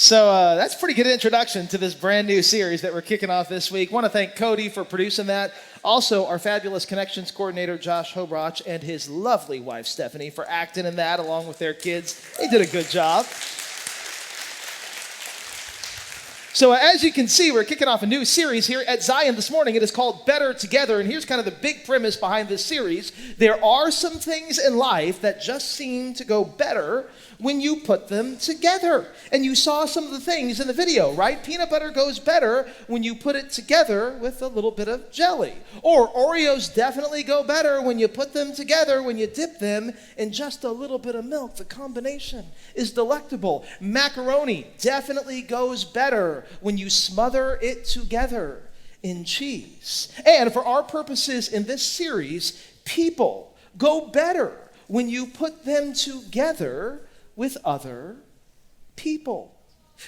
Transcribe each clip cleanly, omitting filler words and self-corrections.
So that's a pretty good introduction to this brand new series that we're kicking off this week. Want to thank Cody for producing that. Also, our fabulous connections coordinator, Josh Hobroch, and his lovely wife, Stephanie, for acting in that along with their kids. They did a good job. So as you can see, we're kicking off a new series here at Zion this morning. It is called Better Together, and here's kind of the big premise behind this series. There are some things in life that just seem to go better when you put them together. And you saw some of the things in the video, right? Peanut butter goes better when you put it together with a little bit of jelly. Or Oreos definitely go better when you put them together, when you dip them in just a little bit of milk. The combination is delectable. Macaroni definitely goes better when you smother it together in cheese. And for our purposes in this series, people go better when you put them together with other people.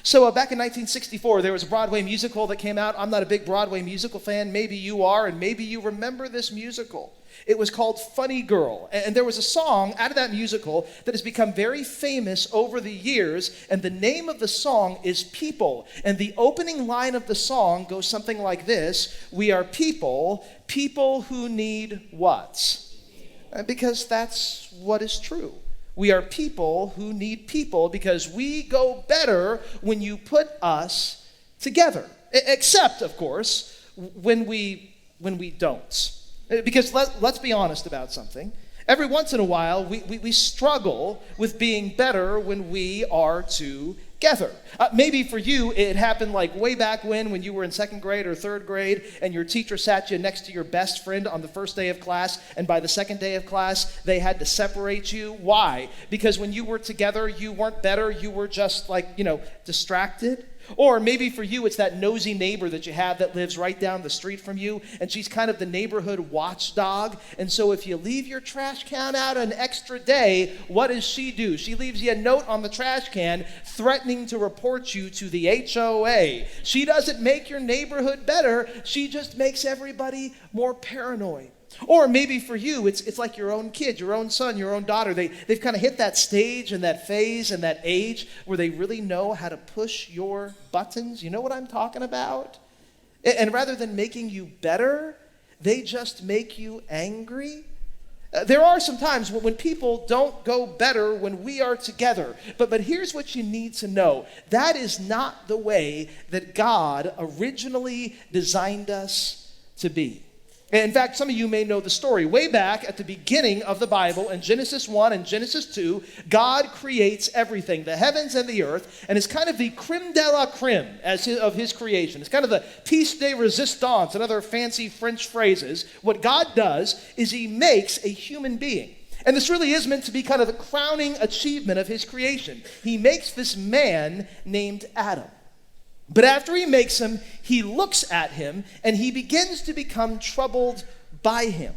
So back in 1964, there was a Broadway musical that came out. I'm not a big Broadway musical fan. Maybe you are, and maybe you remember this musical. It was called Funny Girl, and there was a song out of that musical that has become very famous over the years, and the name of the song is People. And the opening line of the song goes something like this: we are people, people who need what? Because that's what is true. We are people who need people because we go better when you put us together. Except, of course, when we don't. Because let's be honest about something. Every once in a while, we struggle with being better when we are together. Maybe for you, it happened like way back when you were in second grade or third grade, and your teacher sat you next to your best friend on the first day of class, and by the second day of class, they had to separate you. Why? Because when you were together, you weren't better, you were just distracted. Or maybe for you, it's that nosy neighbor that you have that lives right down the street from you, and she's kind of the neighborhood watchdog. And so if you leave your trash can out an extra day, what does she do? She leaves you a note on the trash can threatening to report you to the HOA. She doesn't make your neighborhood better. She just makes everybody more paranoid. Or maybe for you, it's like your own kid, your own son, your own daughter. They've kind of hit that stage and that phase and that age where they really know how to push your buttons. You know what I'm talking about? And rather than making you better, they just make you angry. There are some times when people don't go better when we are together. But here's what you need to know. That is not the way that God originally designed us to be. In fact, some of you may know the story. Way back at the beginning of the Bible, in Genesis 1 and Genesis 2, God creates everything, the heavens and the earth, and it's kind of the creme de la creme of his creation. It's kind of the piece de resistance and other fancy French phrases. What God does is he makes a human being. And this really is meant to be kind of the crowning achievement of his creation. He makes this man named Adam. But after he makes him, he looks at him and he begins to become troubled by him.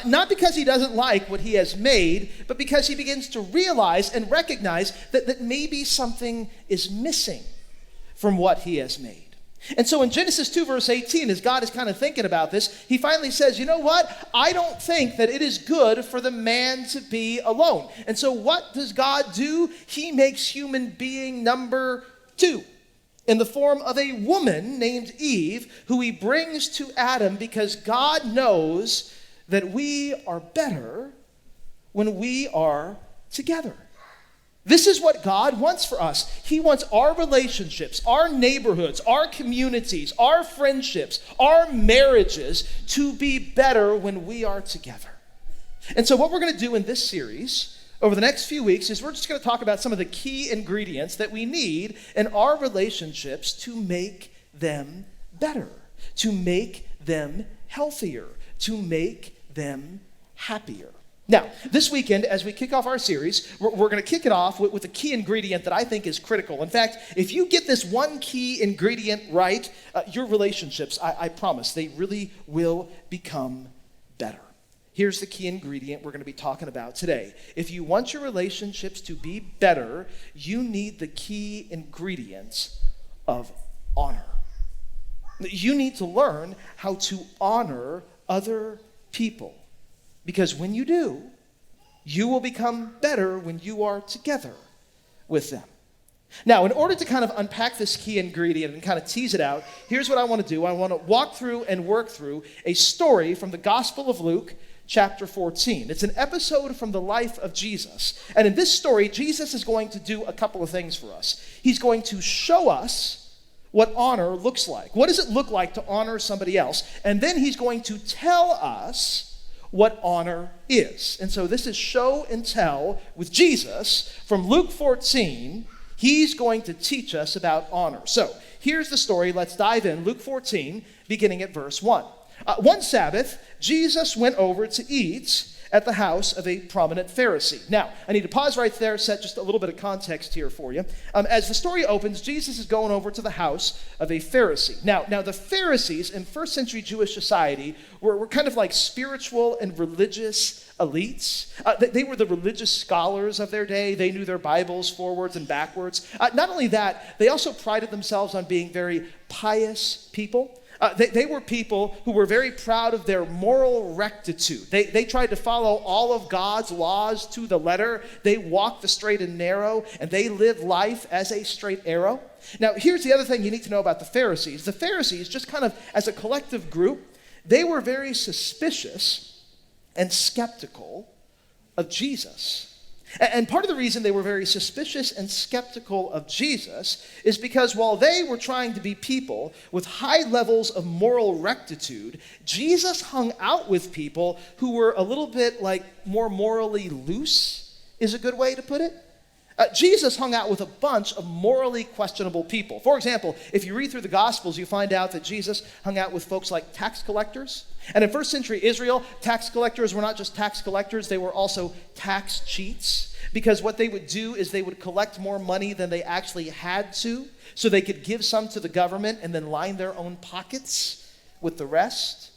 Not because he doesn't like what he has made, but because he begins to realize and recognize that maybe something is missing from what he has made. And so in Genesis 2 verse 18, as God is kind of thinking about this, he finally says, you know what? I don't think that it is good for the man to be alone. And so what does God do? He makes human being number 2. In the form of a woman named Eve, who he brings to Adam because God knows that we are better when we are together. This is what God wants for us. He wants our relationships, our neighborhoods, our communities, our friendships, our marriages to be better when we are together. And so what we're going to do in this series over the next few weeks is we're just going to talk about some of the key ingredients that we need in our relationships to make them better, to make them healthier, to make them happier. Now, this weekend, as we kick off our series, we're going to kick it off with a key ingredient that I think is critical. In fact, if you get this one key ingredient right, your relationships, I promise, they really will become better. Here's the key ingredient we're going to be talking about today. If you want your relationships to be better, you need the key ingredients of honor. You need to learn how to honor other people. Because when you do, you will become better when you are together with them. Now, in order to kind of unpack this key ingredient and kind of tease it out, here's what I want to do. I want to walk through and work through a story from the Gospel of Luke, chapter 14. It's an episode from the life of Jesus. And in this story, Jesus is going to do a couple of things for us. He's going to show us what honor looks like. What does it look like to honor somebody else? And then he's going to tell us what honor is. And so this is show and tell with Jesus from Luke 14. He's going to teach us about honor. So here's the story. Let's dive in. Luke 14, beginning at verse 1. One Sabbath, Jesus went over to eat at the house of a prominent Pharisee. Now, I need to pause right there, set just a little bit of context here for you. As the story opens, Jesus is going over to the house of a Pharisee. Now the Pharisees in first century Jewish society were kind of like spiritual and religious elites. They were the religious scholars of their day. They knew their Bibles forwards and backwards. Not only that, they also prided themselves on being very pious people. They were people who were very proud of their moral rectitude. They tried to follow all of God's laws to the letter. They walked the straight and narrow, and they lived life as a straight arrow. Now, here's the other thing you need to know about the Pharisees. The Pharisees, just kind of as a collective group, they were very suspicious and skeptical of Jesus. And part of the reason they were very suspicious and skeptical of Jesus is because while they were trying to be people with high levels of moral rectitude, Jesus hung out with people who were a little bit like more morally loose, is a good way to put it. Jesus hung out with a bunch of morally questionable people. For example, if you read through the Gospels, you find out that Jesus hung out with folks like tax collectors. And in first century Israel, tax collectors were not just tax collectors, they were also tax cheats. Because what they would do is they would collect more money than they actually had to, so they could give some to the government and then line their own pockets with the rest.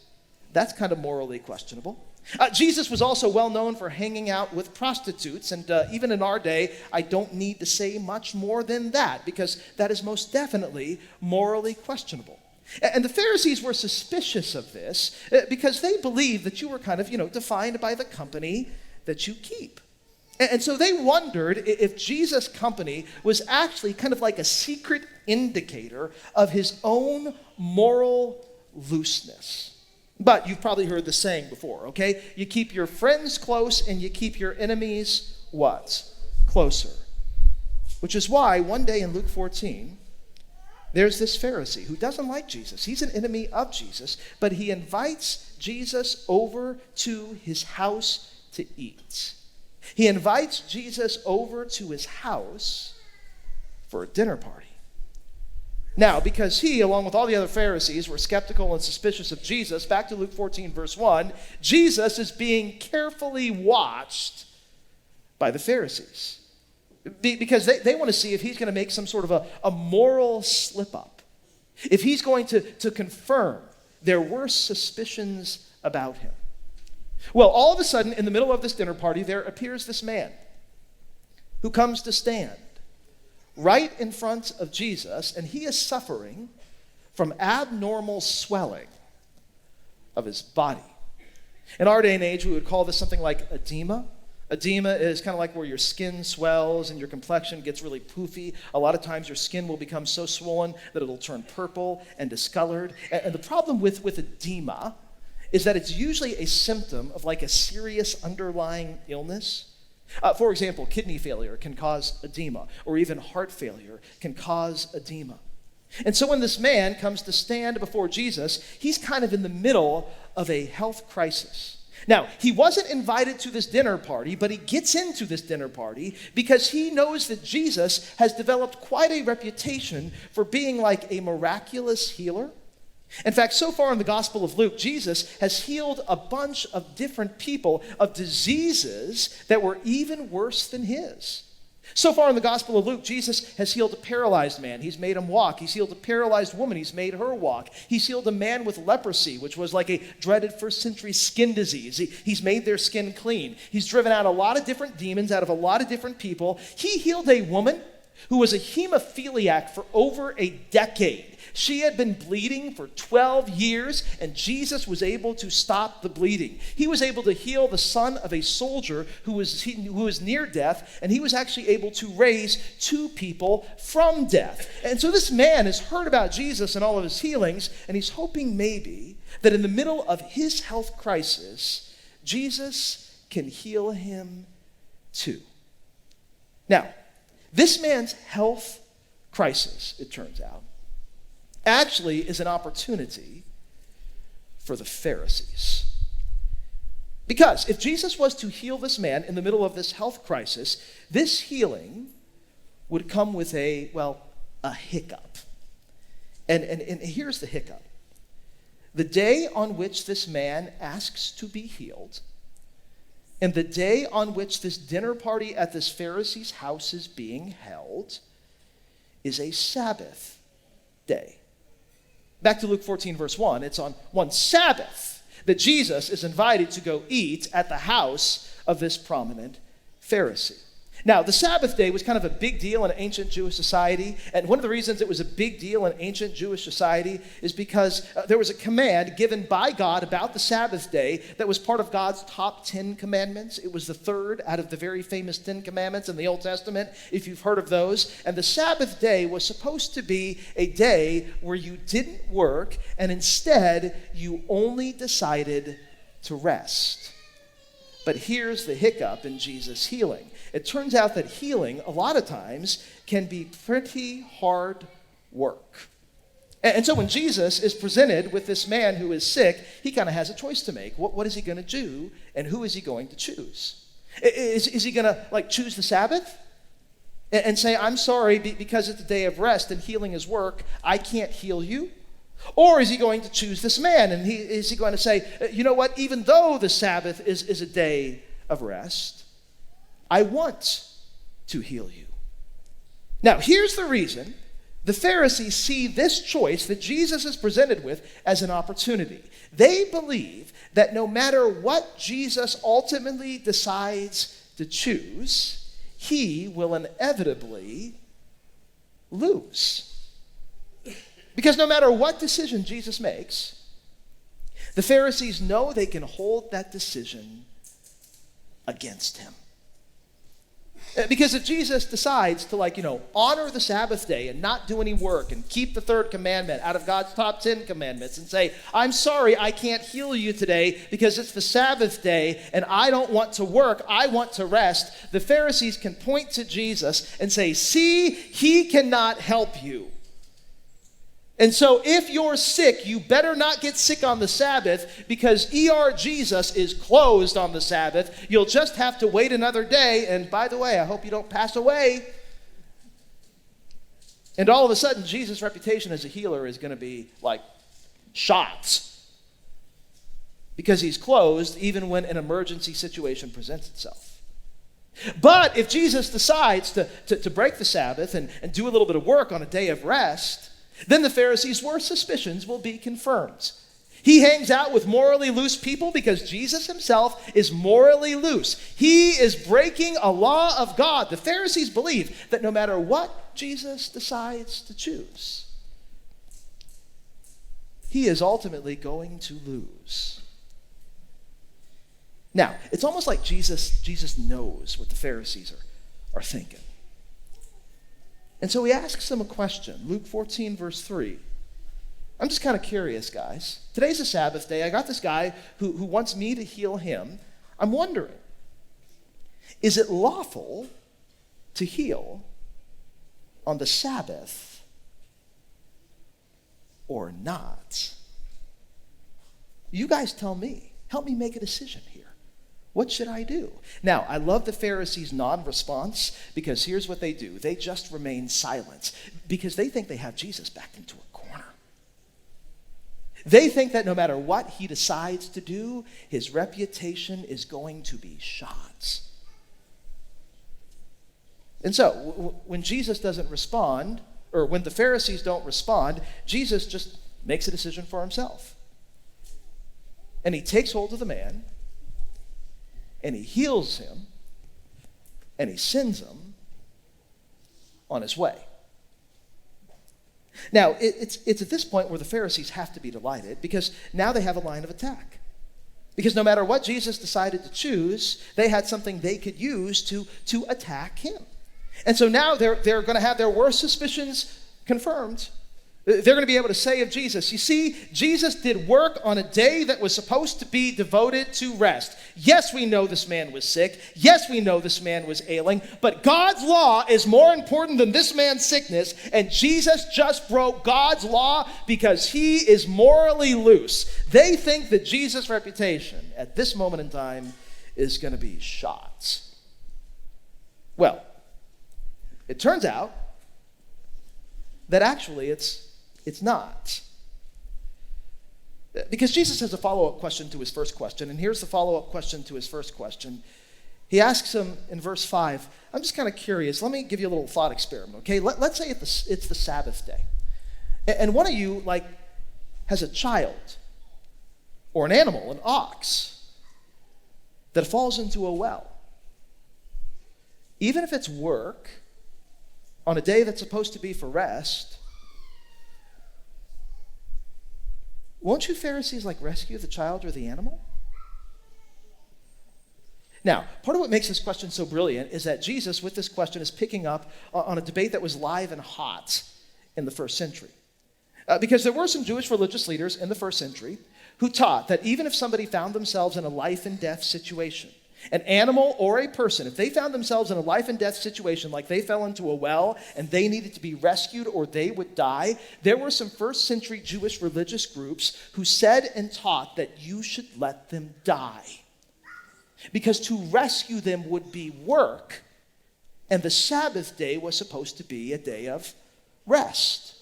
That's kind of morally questionable. Jesus was also well known for hanging out with prostitutes, and even in our day, I don't need to say much more than that, because that is most definitely morally questionable. And the Pharisees were suspicious of this because they believed that you were kind of, defined by the company that you keep. And so they wondered if Jesus' company was actually kind of like a secret indicator of his own moral looseness. But you've probably heard the saying before, okay? You keep your friends close and you keep your enemies what? Closer. Which is why one day in Luke 14, there's this Pharisee who doesn't like Jesus. He's an enemy of Jesus, but he invites Jesus over to his house to eat. He invites Jesus over to his house for a dinner party. Now, because he, along with all the other Pharisees, were skeptical and suspicious of Jesus, back to Luke 14, verse 1, Jesus is being carefully watched by the Pharisees. Because they want to see if he's going to make some sort of a moral slip-up. If he's going to confirm their worst suspicions about him. Well, all of a sudden, in the middle of this dinner party, there appears this man who comes to stand right in front of Jesus, and he is suffering from abnormal swelling of his body. In our day and age, we would call this something like edema. Edema is kind of like where your skin swells and your complexion gets really poofy. A lot of times your skin will become so swollen that it'll turn purple and discolored. And the problem with edema is that it's usually a symptom of like a serious underlying illness. For example, kidney failure can cause edema, or even heart failure can cause edema. And so when this man comes to stand before Jesus, he's kind of in the middle of a health crisis. Now, he wasn't invited to this dinner party, but he gets into this dinner party because he knows that Jesus has developed quite a reputation for being like a miraculous healer. In fact, so far in the Gospel of Luke, Jesus has healed a bunch of different people of diseases that were even worse than his. So far in the Gospel of Luke, Jesus has healed a paralyzed man. He's made him walk. He's healed a paralyzed woman. He's made her walk. He's healed a man with leprosy, which was like a dreaded first century skin disease. He's made their skin clean. He's driven out a lot of different demons out of a lot of different people. He healed a woman who was a hemophiliac for over a decade. She had been bleeding for 12 years, and Jesus was able to stop the bleeding. He was able to heal the son of a soldier who was near death, and he was actually able to raise 2 people from death. And so this man has heard about Jesus and all of his healings, and he's hoping maybe that in the middle of his health crisis, Jesus can heal him too. Now, this man's health crisis, it turns out, actually is an opportunity for the Pharisees. Because if Jesus was to heal this man in the middle of this health crisis, this healing would come with a hiccup. And here's the hiccup. The day on which this man asks to be healed, and the day on which this dinner party at this Pharisee's house is being held, is a Sabbath day. Back to Luke 14, verse 1. It's on one Sabbath that Jesus is invited to go eat at the house of this prominent Pharisee. Now, the Sabbath day was kind of a big deal in ancient Jewish society, and one of the reasons it was a big deal in ancient Jewish society is because there was a command given by God about the Sabbath day that was part of God's top 10 commandments. It was the third out of the very famous 10 commandments in the Old Testament, if you've heard of those. And the Sabbath day was supposed to be a day where you didn't work, and instead you only decided to rest. But here's the hiccup in Jesus' healing. It turns out that healing, a lot of times, can be pretty hard work. And so when Jesus is presented with this man who is sick, he kind of has a choice to make. What is he going to do, and who is he going to choose? Is he going to choose the Sabbath and say, I'm sorry, because it's a day of rest and healing is work, I can't heal you? Or is he going to choose this man, and is he going to say, you know what, even though the Sabbath is a day of rest, I want to heal you. Now, here's the reason the Pharisees see this choice that Jesus is presented with as an opportunity. They believe that no matter what Jesus ultimately decides to choose, he will inevitably lose. Because no matter what decision Jesus makes, the Pharisees know they can hold that decision against him. Because if Jesus decides to honor the Sabbath day and not do any work and keep the third commandment out of God's top 10 commandments and say, I'm sorry, I can't heal you today because it's the Sabbath day and I don't want to work, I want to rest, the Pharisees can point to Jesus and say, see, he cannot help you. And so if you're sick, you better not get sick on the Sabbath because ER Jesus is closed on the Sabbath. You'll just have to wait another day. And by the way, I hope you don't pass away. And all of a sudden, Jesus' reputation as a healer is going to be like shots because he's closed even when an emergency situation presents itself. But if Jesus decides to break the Sabbath and do a little bit of work on a day of rest, then the Pharisees' worst suspicions will be confirmed. He hangs out with morally loose people because Jesus himself is morally loose. He is breaking a law of God. The Pharisees believe that no matter what Jesus decides to choose, he is ultimately going to lose. Now, it's almost like Jesus knows what the Pharisees are thinking. And so he asks them a question. Luke 14, verse 3. I'm just kind of curious, guys. Today's a Sabbath day. I got this guy who wants me to heal him. I'm wondering, is it lawful to heal on the Sabbath or not? You guys tell me. Help me make a decision here. What should I do? Now, I love the Pharisees' non-response because here's what they do. They just remain silent because they think they have Jesus backed into a corner. They think that no matter what he decides to do, his reputation is going to be shot. And so, when Jesus doesn't respond, or when the Pharisees don't respond, Jesus just makes a decision for himself. And he takes hold of the man, and he heals him, and he sends him on his way. Now, it's at this point where the Pharisees have to be delighted because now they have a line of attack. Because no matter what Jesus decided to choose, they had something they could use to attack him. And so now they're going to have their worst suspicions confirmed. They're going to be able to say of Jesus, you see, Jesus did work on a day that was supposed to be devoted to rest. Yes, we know this man was sick. Yes, we know this man was ailing. But God's law is more important than this man's sickness. And Jesus just broke God's law because he is morally loose. They think that Jesus' reputation at this moment in time is going to be shot. Well, it turns out that actually it's not. Because Jesus has a follow-up question to his first question, and here's the follow-up question to his first question. He asks him in verse 5, I'm just kind of curious. Let me give you a little thought experiment, okay? Let's say it's the Sabbath day. And one of you, has a child or an animal, an ox, that falls into a well. Even if it's work on a day that's supposed to be for rest, won't you Pharisees rescue the child or the animal? Now, part of what makes this question so brilliant is that Jesus, with this question, is picking up on a debate that was live and hot in the first century. Because there were some Jewish religious leaders in the first century who taught that even if somebody found themselves in a life and death situation, an animal or a person, if they found themselves in a life and death situation, like they fell into a well and they needed to be rescued or they would die, there were some first century Jewish religious groups who said and taught that you should let them die. Because to rescue them would be work, and the Sabbath day was supposed to be a day of rest.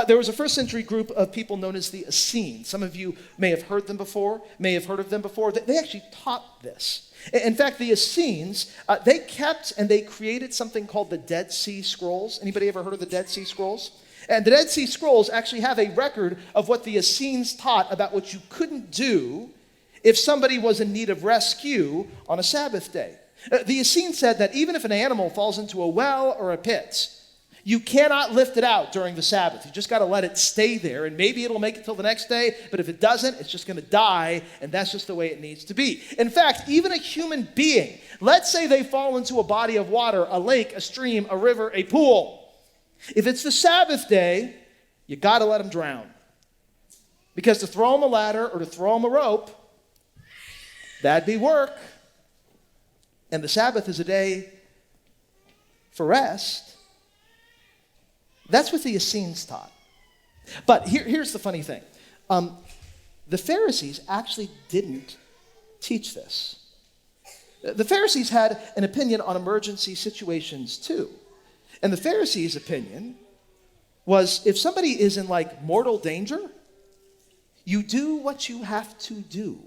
There was a first century group of people known as the Essenes. Some of you may have heard them before, may have heard of them before. They actually taught this. In fact, the Essenes, they kept and they created something called the Dead Sea Scrolls. Anybody ever heard of the Dead Sea Scrolls? And the Dead Sea Scrolls actually have a record of what the Essenes taught about what you couldn't do if somebody was in need of rescue on a Sabbath day. The Essenes said that even if an animal falls into a well or a pit, you cannot lift it out during the Sabbath. You just got to let it stay there, and maybe it'll make it till the next day, but if it doesn't, it's just going to die, and that's just the way it needs to be. In fact, even a human being, let's say they fall into a body of water, a lake, a stream, a river, a pool. If it's the Sabbath day, you got to let them drown. Because to throw them a ladder or to throw them a rope, that'd be work. And the Sabbath is a day for rest. That's what the Essenes taught. But here's the funny thing. The Pharisees actually didn't teach this. The Pharisees had an opinion on emergency situations too. And the Pharisees' opinion was if somebody is in mortal danger, you do what you have to do,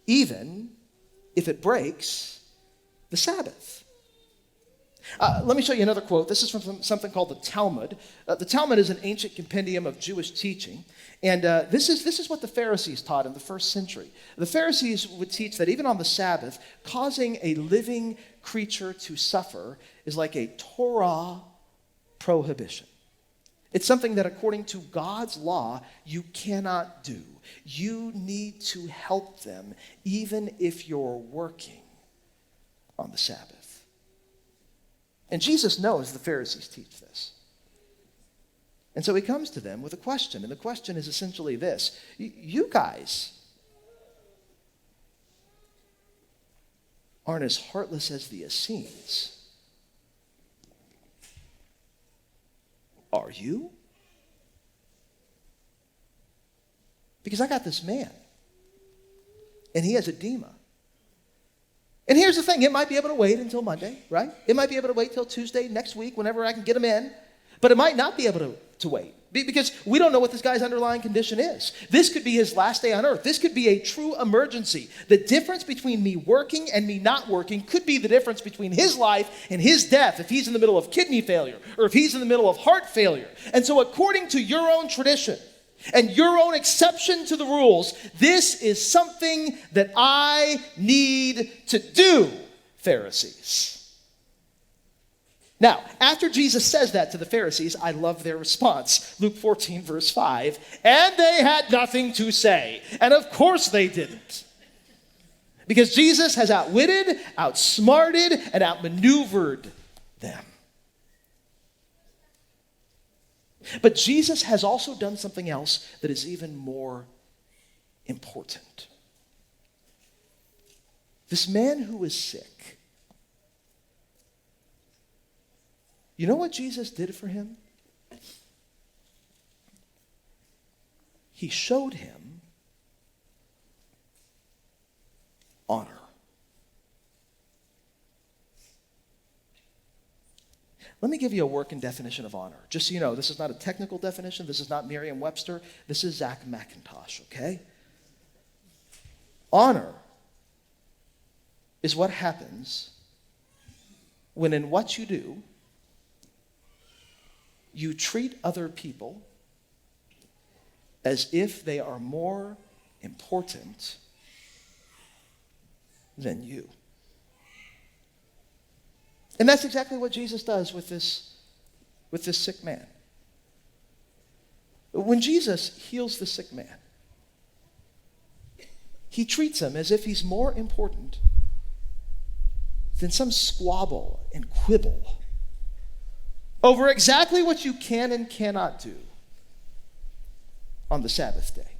even if it breaks the Sabbath. Let me show you another quote. This is from something called the Talmud. The Talmud is an ancient compendium of Jewish teaching. And this is what the Pharisees taught in the first century. The Pharisees would teach that even on the Sabbath, causing a living creature to suffer is like a Torah prohibition. It's something that according to God's law, you cannot do. You need to help them even if you're working on the Sabbath. And Jesus knows the Pharisees teach this. And so he comes to them with a question. And the question is essentially this. You guys aren't as heartless as the Essenes. Are you? Because I got this man. And he has edema. And here's the thing, it might be able to wait until Monday, right? It might be able to wait till Tuesday, next week, whenever I can get him in. But it might not be able to wait because we don't know what this guy's underlying condition is. This could be his last day on earth. This could be a true emergency. The difference between me working and me not working could be the difference between his life and his death if he's in the middle of kidney failure or if he's in the middle of heart failure. And so according to your own tradition, and your own exception to the rules, this is something that I need to do, Pharisees. Now, after Jesus says that to the Pharisees, I love their response. Luke 14, verse 5, and they had nothing to say. And of course they didn't. Because Jesus has outwitted, outsmarted, and outmaneuvered them. But Jesus has also done something else that is even more important. This man who was sick, you know what Jesus did for him? He showed him honor. Let me give you a working definition of honor. Just so you know, this is not a technical definition. This is not Merriam-Webster. This is Zach McIntosh, okay? Honor is what happens when in what you do, you treat other people as if they are more important than you. And that's exactly what Jesus does with this sick man. When Jesus heals the sick man, he treats him as if he's more important than some squabble and quibble over exactly what you can and cannot do on the Sabbath day.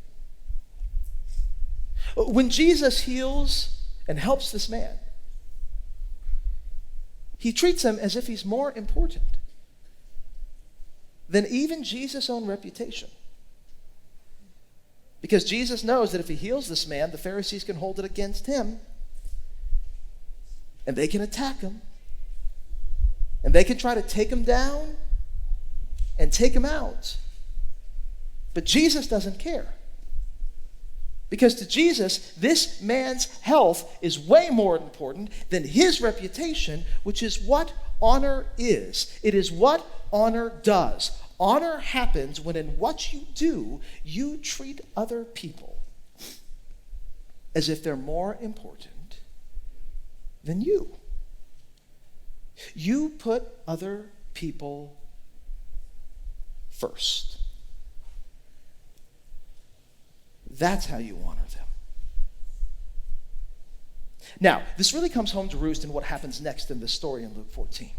When Jesus heals and helps this man, he treats him as if he's more important than even Jesus' own reputation. Because Jesus knows that if he heals this man, the Pharisees can hold it against him, and they can attack him, and they can try to take him down and take him out. But Jesus doesn't care. Because to Jesus, this man's health is way more important than his reputation, which is what honor is. It is what honor does. Honor happens when in what you do, you treat other people as if they're more important than you. You put other people first. That's how you honor them. Now, this really comes home to roost in what happens next in this story in Luke 14.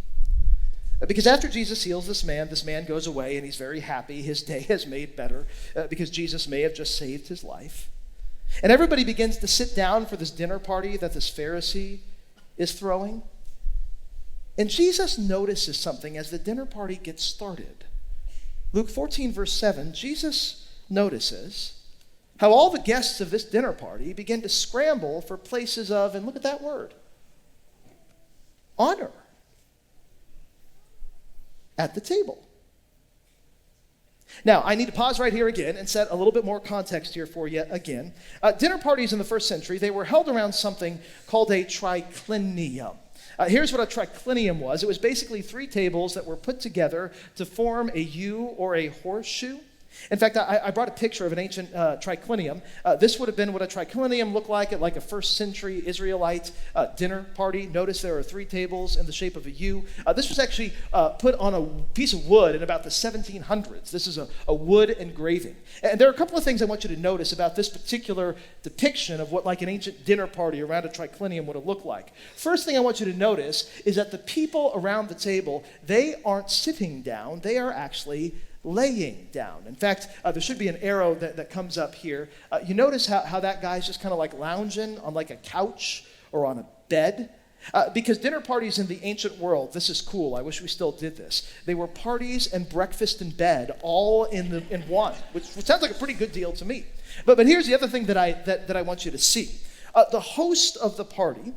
Because after Jesus heals this man goes away and he's very happy. His day has made better because Jesus may have just saved his life. And everybody begins to sit down for this dinner party that this Pharisee is throwing. And Jesus notices something as the dinner party gets started. Luke 14, verse 7, Jesus notices how all the guests of this dinner party begin to scramble for places of, and look at that word, honor at the table. Now, I need to pause right here again and set a little bit more context here for you again. Dinner parties in the first century, they were held around something called a triclinium. Here's what a triclinium was. It was basically three tables that were put together to form a U or a horseshoe. In fact, I brought a picture of an ancient triclinium. This would have been what a triclinium looked like at like a first century Israelite dinner party. Notice there are three tables in the shape of a U. This was actually put on a piece of wood in about the 1700s. This is a wood engraving. And there are a couple of things I want you to notice about this particular depiction of what like an ancient dinner party around a triclinium would have looked like. First thing I want you to notice is that the people around the table, they aren't sitting down. They are actually laying down. In fact, there should be an arrow that comes up here. You notice how that guy's just kind of like lounging on like a couch or on a bed? Because dinner parties in the ancient world, this is cool. I wish we still did this. They were parties and breakfast in bed all in one, which sounds like a pretty good deal to me. But here's the other thing that I want you to see. The host of the party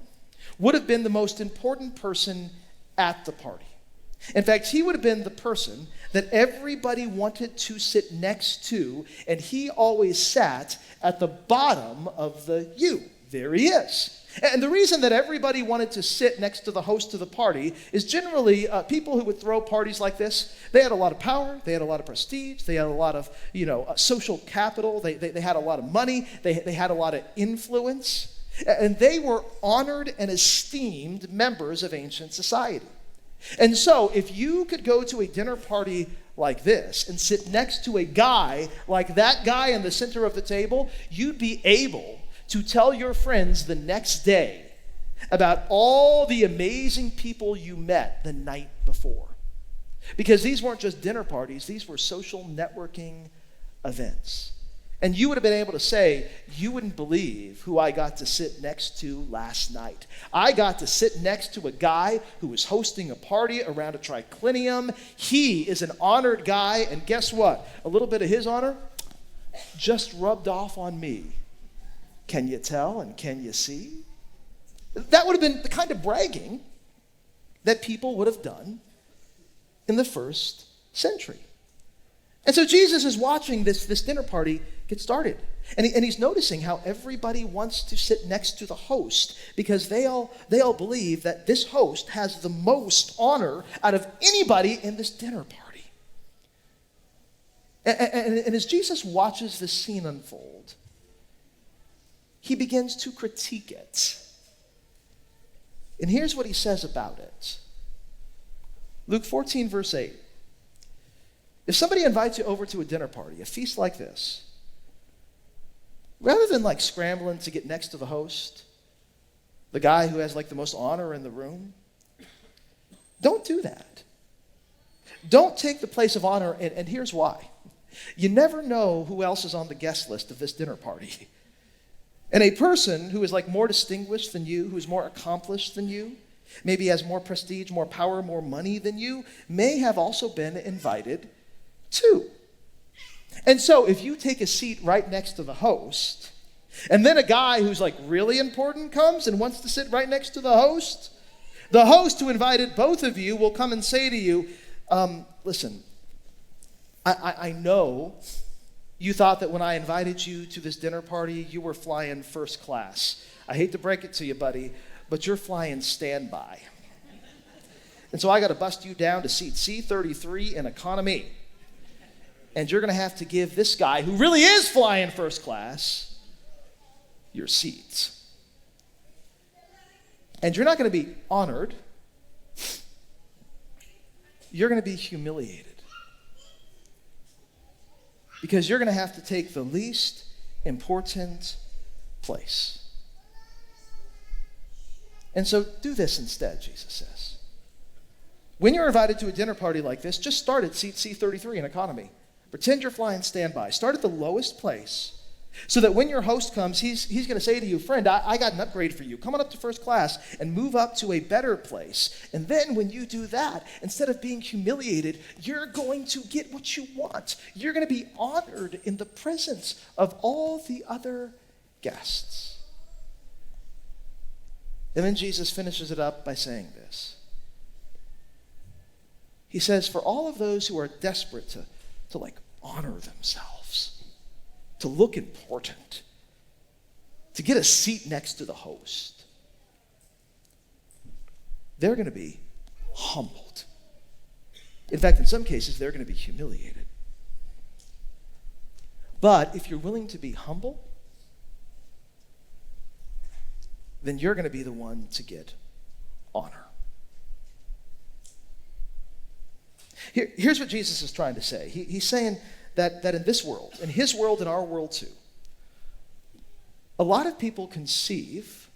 would have been the most important person at the party. In fact, he would have been the person that everybody wanted to sit next to, and he always sat at the bottom of the U. There he is. And the reason that everybody wanted to sit next to the host of the party is generally people who would throw parties like this, they had a lot of power, they had a lot of prestige, they had a lot of social capital, they had a lot of money, they had a lot of influence, and they were honored and esteemed members of ancient society. And so, if you could go to a dinner party like this and sit next to a guy like that guy in the center of the table, you'd be able to tell your friends the next day about all the amazing people you met the night before. Because these weren't just dinner parties, these were social networking events. And you would have been able to say, you wouldn't believe who I got to sit next to last night. I got to sit next to a guy who was hosting a party around a triclinium. He is an honored guy, and guess what? A little bit of his honor just rubbed off on me. Can you tell and can you see? That would have been the kind of bragging that people would have done in the first century. And so Jesus is watching this dinner party get started. And he's noticing how everybody wants to sit next to the host because they all believe that this host has the most honor out of anybody in this dinner party. And as Jesus watches this scene unfold, he begins to critique it. And here's what he says about it. Luke 14, verse 8. If somebody invites you over to a dinner party, a feast like this, rather than like scrambling to get next to the host, the guy who has like the most honor in the room, don't do that. Don't take the place of honor, and here's why. You never know who else is on the guest list of this dinner party. And a person who is like more distinguished than you, who's more accomplished than you, maybe has more prestige, more power, more money than you, may have also been invited too. And so if you take a seat right next to the host, and then a guy who's like really important comes and wants to sit right next to the host who invited both of you will come and say to you, listen, I know you thought that when I invited you to this dinner party, you were flying first class. I hate to break it to you, buddy, but you're flying standby. And so I got to bust you down to seat C33 in economy. And you're going to have to give this guy, who really is flying first class, your seats. And you're not going to be honored. You're going to be humiliated. Because you're going to have to take the least important place. And so do this instead, Jesus says. When you're invited to a dinner party like this, just start at seat C33 in economy. Pretend you're flying standby. Start at the lowest place so that when your host comes, he's going to say to you, friend, I got an upgrade for you. Come on up to first class and move up to a better place. And then when you do that, instead of being humiliated, you're going to get what you want. You're going to be honored in the presence of all the other guests. And then Jesus finishes it up by saying this. He says, for all of those who are desperate to like honor themselves, to look important, to get a seat next to the host, they're going to be humbled. In fact, in some cases, they're going to be humiliated. But if you're willing to be humble, then you're going to be the one to get honor. Here's what Jesus is trying to say. He's saying that in this world, in his world and our world too, a lot of people conceive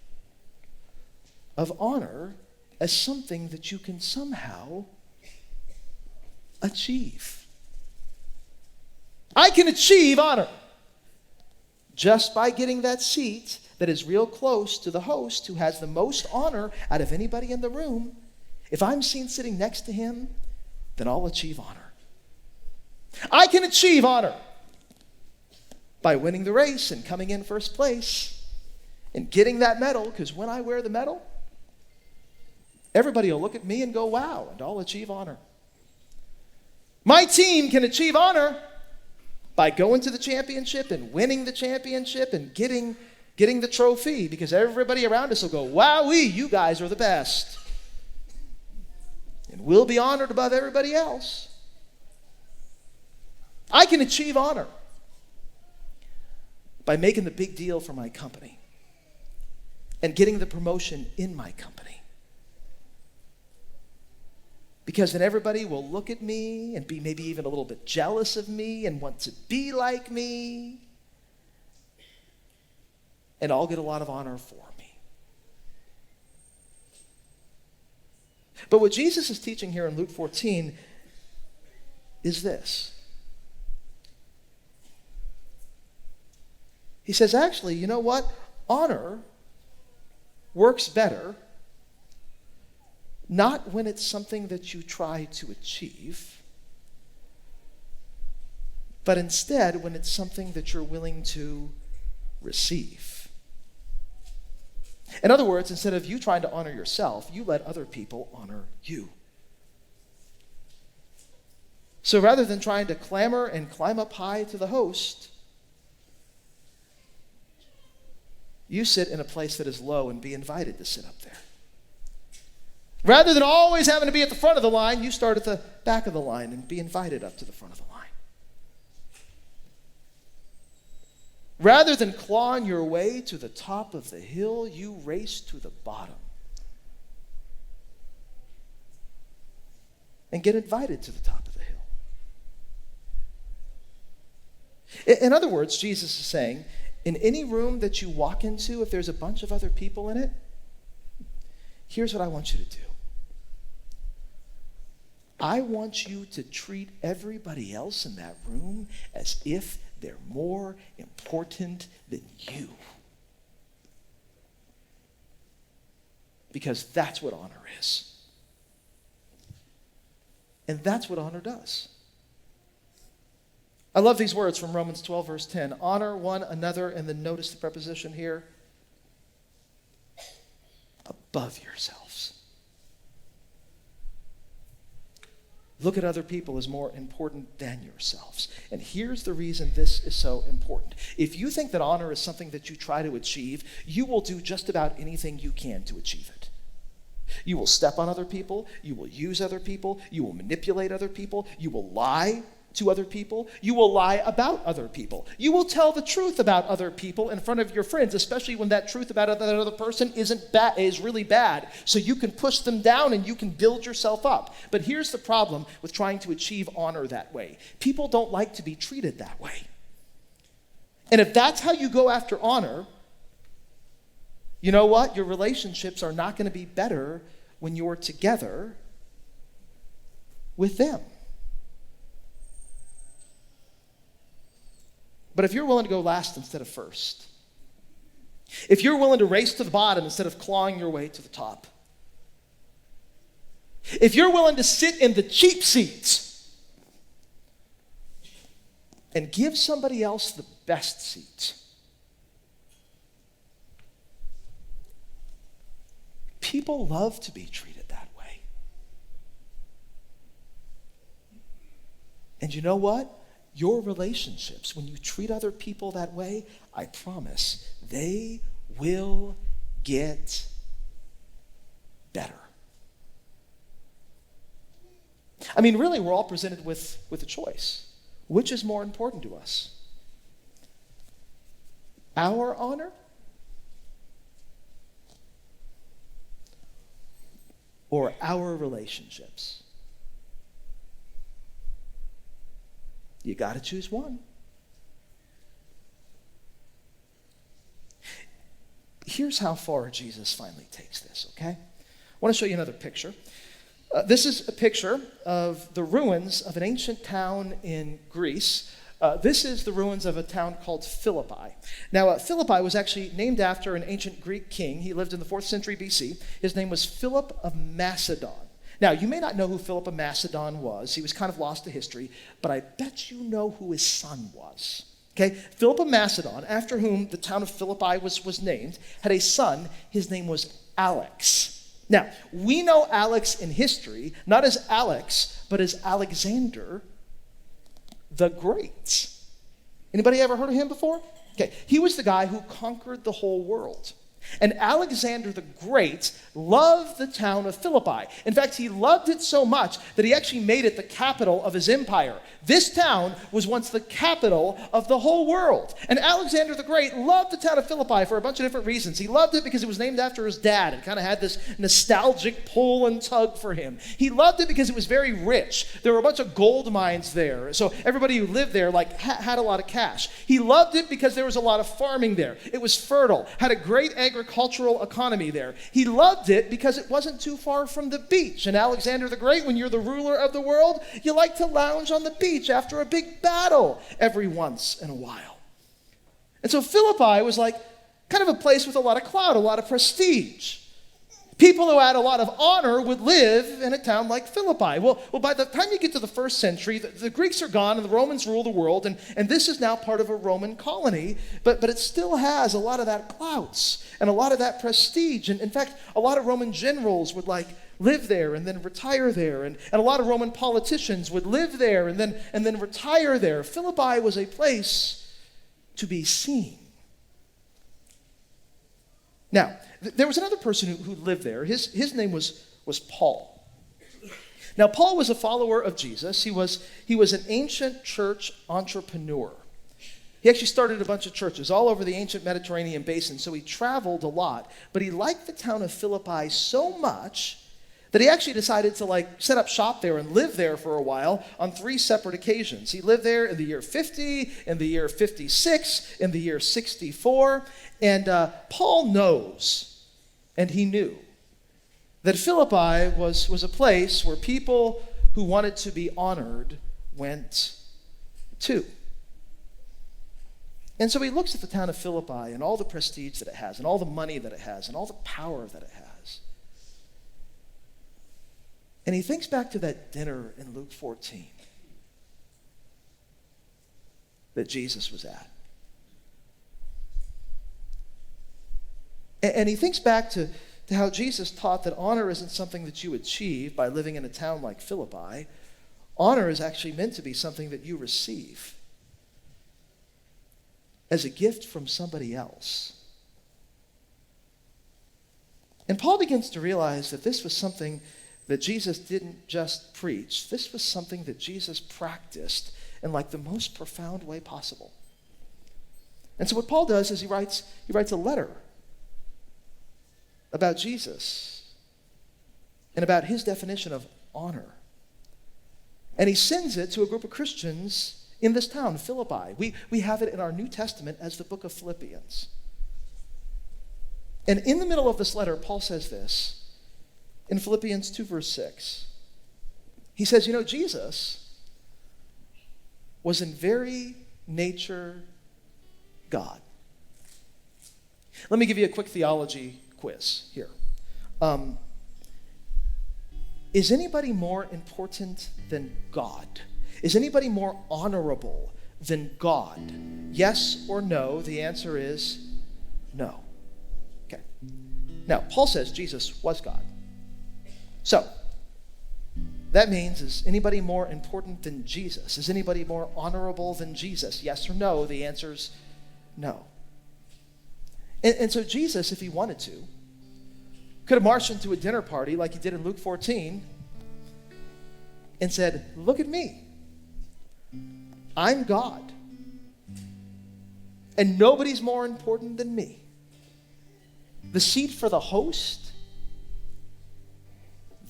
of honor as something that you can somehow achieve. I can achieve honor just by getting that seat that is real close to the host who has the most honor out of anybody in the room. If I'm seen sitting next to him, then I'll achieve honor. I can achieve honor by winning the race and coming in first place and getting that medal, because when I wear the medal, everybody will look at me and go, wow, and I'll achieve honor. My team can achieve honor by going to the championship and winning the championship and getting the trophy, because everybody around us will go, wowee, you guys are the best. And we'll be honored above everybody else. I can achieve honor by making the big deal for my company and getting the promotion in my company. Because then everybody will look at me and be maybe even a little bit jealous of me and want to be like me. And I'll get a lot of honor for me. But what Jesus is teaching here in Luke 14 is this. He says, actually, you know what? Honor works better not when it's something that you try to achieve, but instead when it's something that you're willing to receive. In other words, instead of you trying to honor yourself, you let other people honor you. So rather than trying to clamor and climb up high to the host, you sit in a place that is low and be invited to sit up there. Rather than always having to be at the front of the line, you start at the back of the line and be invited up to the front of the line. Rather than clawing your way to the top of the hill, you race to the bottom and get invited to the top of the hill. In other words, Jesus is saying, in any room that you walk into, if there's a bunch of other people in it, here's what I want you to do. I want you to treat everybody else in that room as if they're more important than you. Because that's what honor is. And that's what honor does. I love these words from Romans 12, verse 10. Honor one another, and then notice the preposition here. Above yourselves. Look at other people as more important than yourselves. And here's the reason this is so important. If you think that honor is something that you try to achieve, you will do just about anything you can to achieve it. You will step on other people. You will use other people. You will manipulate other people. You will lie to other people. You will lie about other people. You will tell the truth about other people in front of your friends, especially when that truth about that other person is really bad. So you can push them down and you can build yourself up. But here's the problem with trying to achieve honor that way. People don't like to be treated that way. And if that's how you go after honor, you know what? Your relationships are not going to be better when you're together with them. But if you're willing to go last instead of first, if you're willing to race to the bottom instead of clawing your way to the top, if you're willing to sit in the cheap seats and give somebody else the best seat, people love to be treated that way. And you know what? Your relationships, when you treat other people that way, I promise, they will get better. I mean, really, we're all presented with a choice. Which is more important to us? Our honor or our relationships? You got to choose one. Here's how far Jesus finally takes this, okay? I want to show you another picture. This is a picture of the ruins of an ancient town in Greece. This is the ruins of a town called Philippi. Now, Philippi was actually named after an ancient Greek king. He lived in the 4th century BC. His name was Philip of Macedon. Now, you may not know who Philip of Macedon was. He was kind of lost to history, but I bet you know who his son was. Okay, Philip of Macedon, after whom the town of Philippi was named, had a son. His name was Alex. Now, we know Alex in history, not as Alex, but as Alexander the Great. Anybody ever heard of him before? Okay, he was the guy who conquered the whole world. And Alexander the Great loved the town of Philippi. In fact, he loved it so much that he actually made it the capital of his empire. This town was once the capital of the whole world. And Alexander the Great loved the town of Philippi for a bunch of different reasons. He loved it because it was named after his dad and kind of had this nostalgic pull and tug for him. He loved it because it was very rich. There were a bunch of gold mines there, so everybody who lived there had a lot of cash. He loved it because there was a lot of farming there. It was fertile, had a great agricultural economy there. He loved it because it wasn't too far from the beach. And Alexander the Great, when you're the ruler of the world, you like to lounge on the beach after a big battle every once in a while. And so Philippi was like kind of a place with a lot of clout, a lot of prestige. People who had a lot of honor would live in a town like Philippi. Well, by the time you get to the first century, the Greeks are gone and the Romans rule the world, and this is now part of a Roman colony, but it still has a lot of that clout and a lot of that prestige. And in fact, a lot of Roman generals would live there and then retire there, and a lot of Roman politicians would live there and then retire there. Philippi was a place to be seen. Now, there was another person who lived there. His name was Paul. Now, Paul was a follower of Jesus. He was an ancient church entrepreneur. He actually started a bunch of churches all over the ancient Mediterranean basin, so he traveled a lot. But he liked the town of Philippi so much that he actually decided to set up shop there and live there for a while on 3 separate occasions. He lived there in the year 50, in the year 56, in the year 64. And Paul knows, and he knew, that Philippi was a place where people who wanted to be honored went to. And so he looks at the town of Philippi and all the prestige that it has, and all the money that it has, and all the power that it has. And he thinks back to that dinner in Luke 14 that Jesus was at. And he thinks back to how Jesus taught that honor isn't something that you achieve by living in a town like Philippi. Honor is actually meant to be something that you receive as a gift from somebody else. And Paul begins to realize that this was something that Jesus didn't just preach. This was something that Jesus practiced in the most profound way possible. And so what Paul does is he writes a letter about Jesus and about his definition of honor. And he sends it to a group of Christians in this town, Philippi. We have it in our New Testament as the book of Philippians. And in the middle of this letter, Paul says this in Philippians 2, verse 6. He says, Jesus was in very nature God. Let me give you a quick theology quiz here. Is anybody more important than God? Is anybody more honorable than God? Yes or no? The answer is no. Okay. Now, Paul says Jesus was God. So, that means, is anybody more important than Jesus? Is anybody more honorable than Jesus? Yes or no? The answer is no. And so Jesus, if he wanted to, could have marched into a dinner party like he did in Luke 14 and said, look at me. I'm God. And nobody's more important than me. The seat for the host,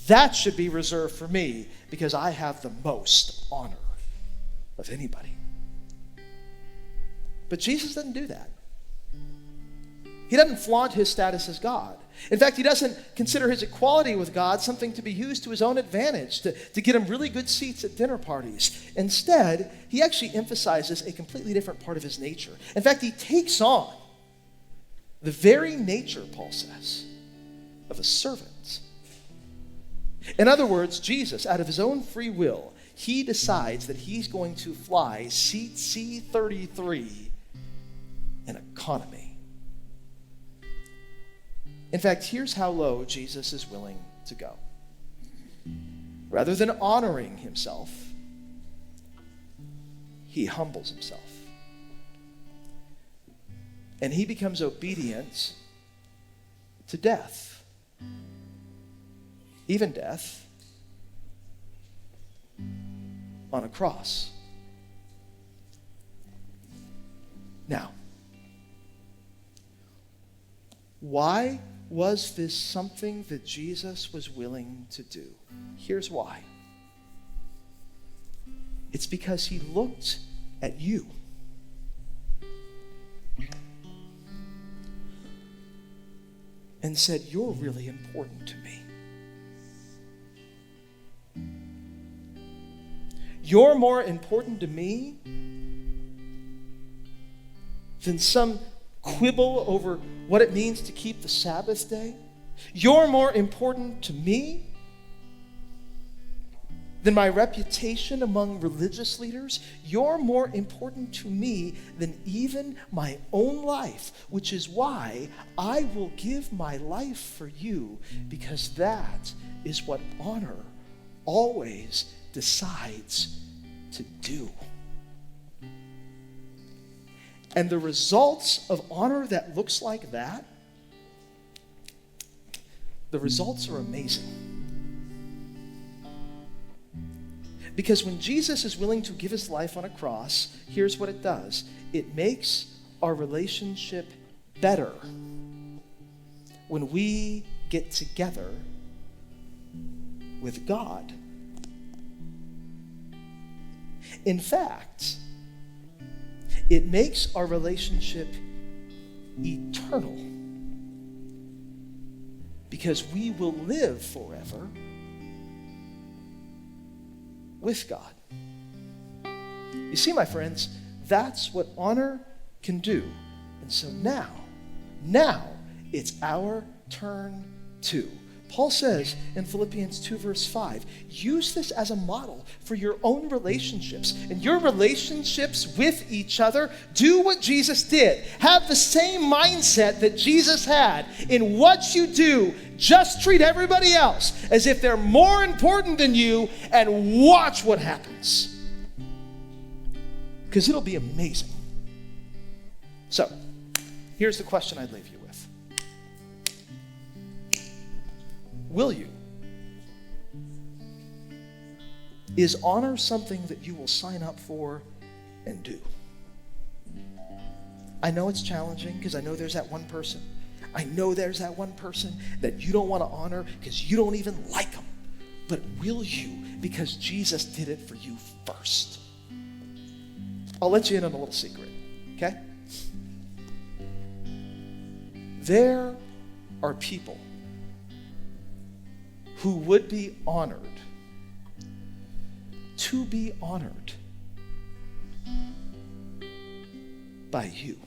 that should be reserved for me because I have the most honor of anybody. But Jesus doesn't do that. He doesn't flaunt his status as God. In fact, he doesn't consider his equality with God something to be used to his own advantage, to get him really good seats at dinner parties. Instead, he actually emphasizes a completely different part of his nature. In fact, he takes on the very nature, Paul says, of a servant. In other words, Jesus, out of his own free will, he decides that he's going to fly seat C33 in economy. In fact, here's how low Jesus is willing to go. Rather than honoring himself, he humbles himself. And he becomes obedient to death, even death on a cross. Now, why was this something that Jesus was willing to do? Here's why. It's because he looked at you. And said, you're really important to me. You're more important to me than some quibble over what it means to keep the Sabbath day. You're more important to me than my reputation among religious leaders. You're more important to me than even my own life, which is why I will give my life for you, because that is what honor always decides to do. And the results of honor that looks like that, the results are amazing. Because when Jesus is willing to give his life on a cross, here's what it does. It makes our relationship better when we get together with God. In fact, it makes our relationship eternal, because we will live forever with God. You see, my friends, that's what honor can do. And so now it's our turn too. Paul says in Philippians 2 verse 5, use this as a model for your own relationships. And your relationships with each other, do what Jesus did. Have the same mindset that Jesus had. In what you do, just treat everybody else as if they're more important than you, and watch what happens. Because it'll be amazing. So, here's the question I'd leave you with. Will you? Is honor something that you will sign up for and do? I know it's challenging, because I know there's that one person. I know there's that one person that you don't want to honor because you don't even like them. But will you? Because Jesus did it for you first. I'll let you in on a little secret, okay? There are people who would be honored to be honored by you.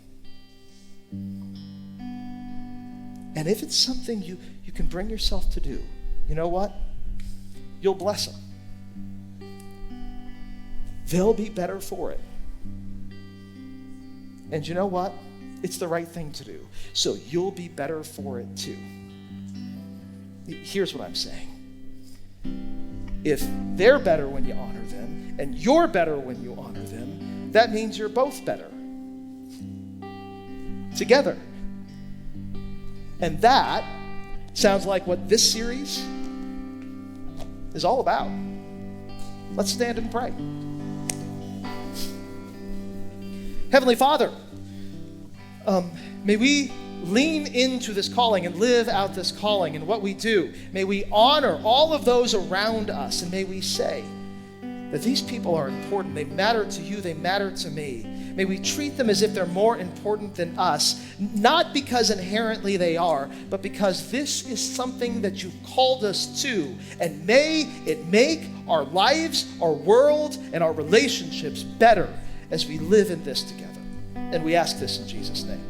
And if it's something you can bring yourself to do, you know what? You'll bless them. They'll be better for it. And you know what? It's the right thing to do. So you'll be better for it too. Here's what I'm saying. If they're better when you honor them, and you're better when you honor them, that means you're both better together. And that sounds like what this series is all about. Let's stand and pray. Heavenly Father, may we lean into this calling and live out this calling in what we do. May we honor all of those around us, and may we say that these people are important. They matter to you. They matter to me. May we treat them as if they're more important than us, not because inherently they are, but because this is something that you've called us to. And may it make our lives, our world, and our relationships better as we live in this together. And we ask this in Jesus' name.